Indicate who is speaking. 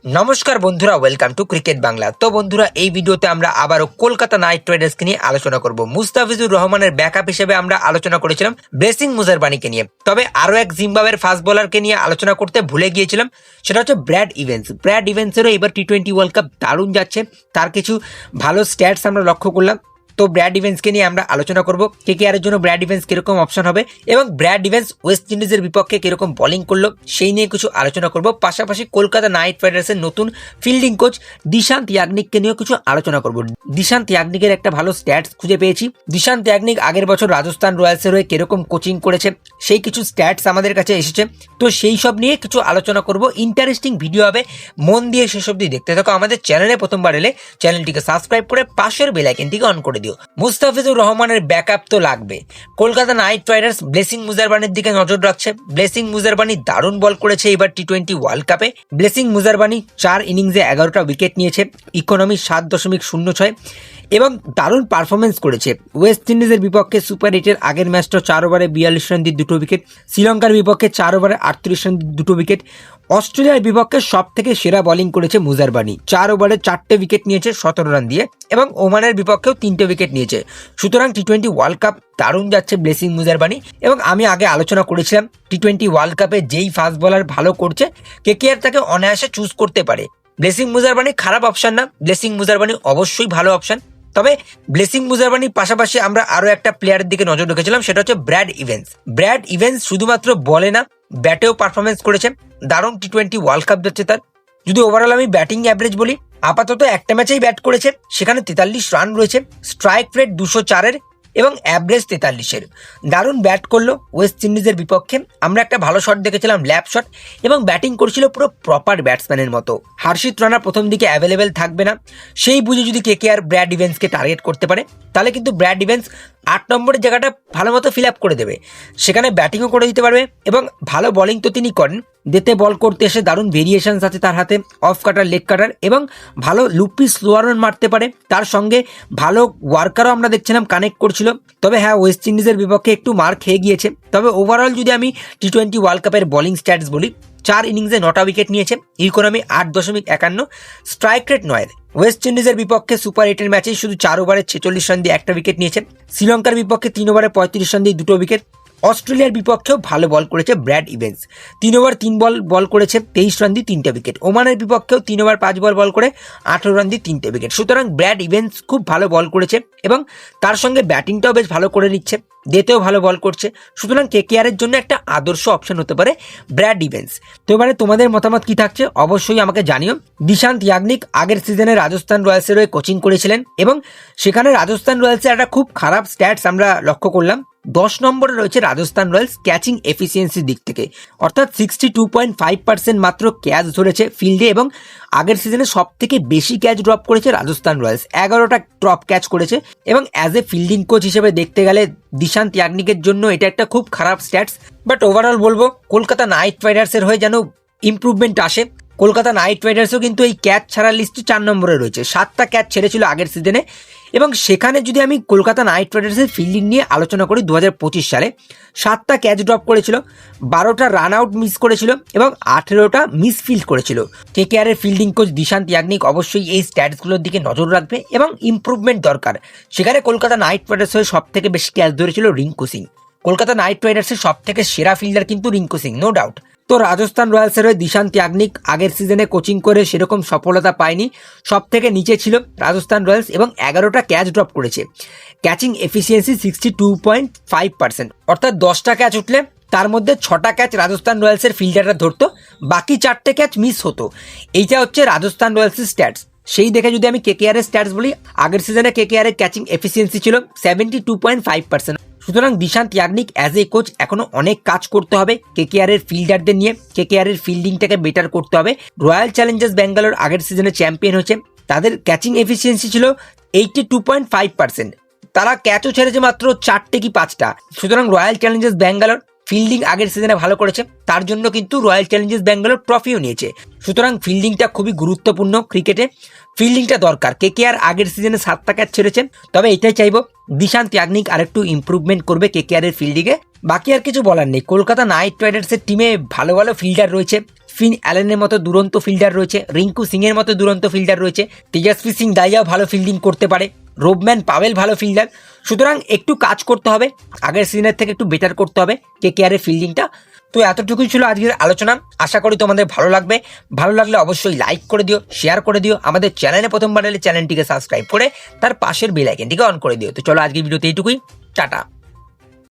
Speaker 1: নমস্কার বন্ধুরা, welcome to cricket Bangla. তো বন্ধুরা, এই ভিডিওতে আমরা আবারও কলকাতা নাইট রাইডার্সকে নিয়ে আলোচনা করব। মুস্তাফিজুর রহমানের ব্যাকআপ হিসেবে আমরা আলোচনা করেছিলাম ব্লেসিং মুজারবানিকে নিয়ে। তবে আরো এক জিম্বাবুয়ের ফাস্ট বোলারকে নিয়ে আলোচনা করতে ভুলে গিয়েছিলাম, সেটা হচ্ছে ব্র্যাড ইভেন্স। ব্র্যাড ইভেন্সেরও এবার টি-20 ওয়ার্ল্ড কাপ দারুণ যাচ্ছে, তার কিছু ভালো স্ট্যাটস আমরা লক্ষ্য করলাম। তো ব্র্যাড ইভেন্সকে নিয়ে আমরা আলোচনা করব, কেকেআর এর জন্য ব্র্যাড ইভেন্স কিরকম অপশন হবে এবং ব্র্যাড ইভেন্স ওয়েস্ট ইন্ডিজের বিপক্ষে কিরকম বোলিং করলো সেই নিয়ে কিছু আলোচনা করব। পাশাপাশি কলকাতা নাইট রাইডার্সের নতুন ফিল্ডিং কোচ দিশান্ত ইয়াগনিককে নিয়েও কিছু আলোচনা করব। দিশান্ত ইয়াগনিকের একটা ভালো স্ট্যাটস খুঁজে পেয়েছি। দিশান্ত ইয়াগনিক আগের বছর রাজস্থান রয়্যালসের হয়ে কিরকম কোচিং করেছে সেই কিছু স্ট্যাটস আমাদের কাছে এসেছে, তো সেই সব নিয়ে কিছু আলোচনা করব। ইন্টারেস্টিং ভিডিও হবে, মন দিয়ে শেষ অবধি দেখতে থাকো। আমাদের চ্যানেলে প্রথমবার এলে চ্যানেলটিকে সাবস্ক্রাইব করে পাশের বেল আইকনটিকে অন করে দিও। মুস্তাফিজুর রহমানের ব্যাকআপ তো লাগবে। কলকাতা নাইট রাইডার্স ব্লেসিং মুজারবানির দিকে নজর রাখছে। ব্লেসিং মুজারবানি দারুণ বল করেছে এবার টি-20 ওয়ার্ল্ড কাপে। ব্লেসিং মুজারবানি 4 ইনিংসে 11টা উইকেট নিয়েছে, ইকোনমি 7.06 এবং দারুণ পারফরমেন্স করেছে। ওয়েস্ট ইন্ডিজের বিপক্ষে সুপার 8-এর আগের ম্যাচটা 4 ওভারে 42 রান দিয়ে 2 উইকেট, শ্রীলঙ্কার বিপক্ষে 4 ওভারে 38 রান দিয়ে 2 উইকেট, অস্ট্রেলিয়ার বিপক্ষে সব থেকে সেরা বোলিং করেছে মুজারবানি। 4 ওভারে 4টে উইকেট নিয়েছে 17 রান দিয়ে এবং ওমানের বিপক্ষেও 3টে উইকেট নিয়েছে। সুতরাং টি-20 ওয়ার্ল্ড কাপ দারুণ যাচ্ছে ব্লেসিং মুজারবানি। এবং আমি আগে আলোচনা করেছিলাম টি-20 ওয়ার্ল্ড কাপে যেই ফাস্ট বোলার ভালো করছে কেকেআর তাকে অনায়াসে চুজ করতে পারে। ব্লেসিং মুজারবানি খারাপ অপশন না, ব্লেসিং মুজারবানি অবশ্যই ভালো অপশন। তবে ব্লেসিং মুজারবানির পাশাপাশি আমরা আরো একটা প্লেয়ারের দিকে নজর রেখেছিলাম, সেটা হচ্ছে ব্র্যাড ইভেন্স। ব্র্যাড ইভেন্স শুধুমাত্র বলে না, ব্যাটেও পারফরমেন্স করেছে। দারুণ টি-20 ওয়ার্ল্ড কাপ যাচ্ছে তার। যদি ওভারঅল আমি ব্যাটিং অ্যাভারেজ বলি, আপাতত একটা ম্যাচেই ব্যাট করেছে, সেখানে 43 রান রয়েছে, স্ট্রাইক রেট 204-এর এবং অ্যাভারেজ 43-এর। দারুণ ব্যাট করলো ওয়েস্ট ইন্ডিজের বিপক্ষে। আমরা একটা ভালো শট দেখেছিলাম, ল্যাপ শট, এবং ব্যাটিং করছিল পুরো প্রপার ব্যাটসম্যানের মতো। হার্ষিত রানা প্রথম দিকে অ্যাভেলেবেল থাকবে না, সেই বুঝে যদি কেকেআর ব্র্যাড ইভেন্সকে টার্গেট করতে পারে তাহলে কিন্তু ব্র্যাড ইভেন্স 8 নম্বরের জায়গাটা ভালো মতো ফিল আপ করে দেবে। সেখানে ব্যাটিংও করে দিতে পারবে এবং ভালো বোলিং তো তিনি করেন। ডেতে বল করতে এসে দারুণ ভেরিয়েশনস আছে তার হাতে, অফ কাটার, লেগ কাটার, এবং ভালো লুপি স্লোয়ার রান মারতে পারে। তার সঙ্গে ভালো ওয়ার্কারও আমরা দেখছিলাম কানেক্ট করছিল। তবে হ্যাঁ, ওয়েস্ট ইন্ডিজের বিপক্ষে একটু মার খেয়ে গিয়েছে। তবে ওভারঅল যদি আমি টি-20 ওয়ার্ল্ড কাপের বোলিং স্ট্যাটস বলি, 4 ইনিংসে 9টা উইকেট নিয়েছে, ইকোনমি 8.51, স্ট্রাইক রেট 9। ওয়েস্ট ইন্ডিজের বিপক্ষে সুপার 8-এর ম্যাচে শুধু 4 ওভারে 46 রান দিয়ে 1টা উইকেট নিয়েছে, শ্রীলঙ্কার বিপক্ষে 3 ওভারে 35 রান দিয়ে 2টো উইকেট, অস্ট্রেলিয়ার বিপক্ষেও ভালো বল করেছে ব্র্যাড ইভেন্স। 3 ওভার 3 বল করেছে, 23 রান দিয়ে 3টে উইকেট। ওমানের বিপক্ষেও 3 ওভার 5 বল করে 18 রান দিয়ে 3টে উইকেট। সুতরাং ব্র্যাড ইভেন্স খুব ভালো বল করেছে এবং তার সঙ্গে ব্যাটিংটাও বেশ ভালো করে নিচ্ছে, ডেতেও ভালো বল করছে। সুতরাং কেকেআর এর জন্য একটা আদর্শ অপশন হতে পারে ব্র্যাড ইভেন্স। তো এবারে তোমাদের মতামত কি থাকছে অবশ্যই আমাকে জানিও। দিশান্ত ইয়াগনিক আগের সিজনে রাজস্থান রয়্যালসের হয়ে কোচিং করেছিলেন এবং সেখানে রাজস্থান রয়্যালসের একটা খুব খারাপ স্ট্যাটস আমরা লক্ষ্য করলাম। 10 নম্বরে রয়েছে রাজস্থান রয়্যালস ক্যাচিং এফিসিয়েন্সির দিক থেকে, অর্থাৎ 62.5% মাত্র ক্যাচ ধরেছে ফিল্ডে এবং আগের সিজনে সব থেকে বেশি ক্যাচ ড্রপ করেছে রাজস্থান রয়্যালস, 11টা ড্রপ ক্যাচ করেছে। এবং অ্যাজ এ ফিল্ডিং কোচ হিসেবে দেখতে গেলে দিশান্ত ইয়াগনিকের জন্য এটা একটা খুব খারাপ স্ট্যাটস। বাট ওভারঅল বলবো কলকাতা নাইট রাইডার্সের হয়ে যেন ইমপ্রুভমেন্ট আসে। কলকাতা নাইট রাইডার্সও কিন্তু এই ক্যাচ ছাড়া লিস্টে 4 নম্বরে রয়েছে, 7টা ক্যাচ ছেড়েছিল আগের সিজনে। এবং সেখানে যদি আমি কলকাতা নাইট রাইডার্সের ফিল্ডিং নিয়ে আলোচনা করি, 2025 সালে 7টা ক্যাচ ড্রপ করেছিল, 12টা রান আউট মিস করেছিল এবং 18টা মিস ফিল্ড করেছিল। কেকেআর এর ফিল্ডিং কোচ দিশান্ত ইয়াগনিক অবশ্যই এই স্ট্যাটসগুলোর দিকে নজর রাখবে এবং ইমপ্রুভমেন্ট দরকার। সেখানে কলকাতা নাইট রাইডার্স হয়ে সব থেকে বেশি ক্যাচ ধরেছিল রিঙ্কু সিং। কলকাতা নাইট রাইডার্সের সব থেকে সেরা ফিল্ডার কিন্তু রিঙ্কু সিং, নো ডাউট। তো রাজস্থান রয়্যালসের হয়ে দিশান্ত ইয়াগনিক আগের সিজনে কোচিং করে সেরকম সফলতা পায়নি, সব থেকে নিচে ছিল রাজস্থান রয়্যালস এবং 11টা ক্যাচ ড্রপ করেছে। ক্যাচিং এফিসিয়েন্সি 62.5%, অর্থাৎ 10টা ক্যাচ উঠলে তার মধ্যে 6টা ক্যাচ রাজস্থান রয়্যালসের ফিল্ডাররা ধরতো, বাকি 4টে ক্যাচ মিস হতো। এইটা হচ্ছে রাজস্থান রয়্যালসের স্ট্যাটস। সেই দেখে যদি আমি কেকেআর এর স্ট্যাটস বলি, আগের সিজনে কেকেআর এর ক্যাচিং এফিসিয়েন্সি ছিল 72.5%। সুতরাং Dishant Yagnik as a coach এখনো অনেক কাজ করতে হবে কেকেআর এর ফিল্ডারদের নিয়ে। কেকেআর এর ফিল্ডিংটাকে বেটার করতে হবে। রয়্যাল চ্যালেঞ্জার্স ব্যাঙ্গালোর আগের সিজনে চ্যাম্পিয়ন হয়েছে, তাদের ক্যাচিং এফিসিয়েন্সি ছিল 82.5%, তারা ক্যাচও ছেড়েছে মাত্র 4টে কি 5টা। সুতরাং রয়্যাল চ্যালেঞ্জার্স ব্যাঙ্গালোর ফিল্ডিং আগের সিজনে ভালো করেছে, তার জন্য কিন্তু রয়্যাল চ্যালেঞ্জার্স ব্যাঙ্গালোর ট্রফিও নিয়েছে। সুতরাং ফিল্ডিংটা খুবই গুরুত্বপূর্ণ ক্রিকেটে, ফিল্ডিংটা দরকার। কেকেআর আগের সিজনে 7টা ক্যাচ ছেড়েছেন, তবে এটাই চাইবো দিশান্ত ইয়াগনিক আরেকটু ইমপ্রুভমেন্ট করবে কেকেআর এর ফিল্ডিংয়ে। বাকি আর কিছু বলার নেই। কলকাতা নাইট রাইডার্সের টিমে ভালো ভালো ফিল্ডার রয়েছে, ফিন অ্যালেনের মতো দুরন্ত ফিল্ডার রয়েছে, রিঙ্কু সিং এর মতো দুরন্ত ফিল্ডার রয়েছে, তেজস্বী সিং দাইয়াও ভালো ফিল্ডিং করতে পারে, রোবম্যান পাওয়েল ভালো ফিল্ডার। সুতরাং একটু কাজ করতে হবে, আগের সিজনের থেকে একটু বেটার করতে হবে কেকেআরের ফিল্ডিংটা। তো এতটুকুই ছিল আজকের আলোচনা, আশা করি তোমাদের ভালো লাগবে। ভালো লাগলে অবশ্যই লাইক করে দিও, শেয়ার করে দিও, আমাদের চ্যানেলে প্রথমবার এলে চ্যানেলটিকে সাবস্ক্রাইব করে তার পাশের বেল আইকনটিকে অন করে দিও। তো চলো আজকের ভিডিওতে এইটুকুই, টাটা।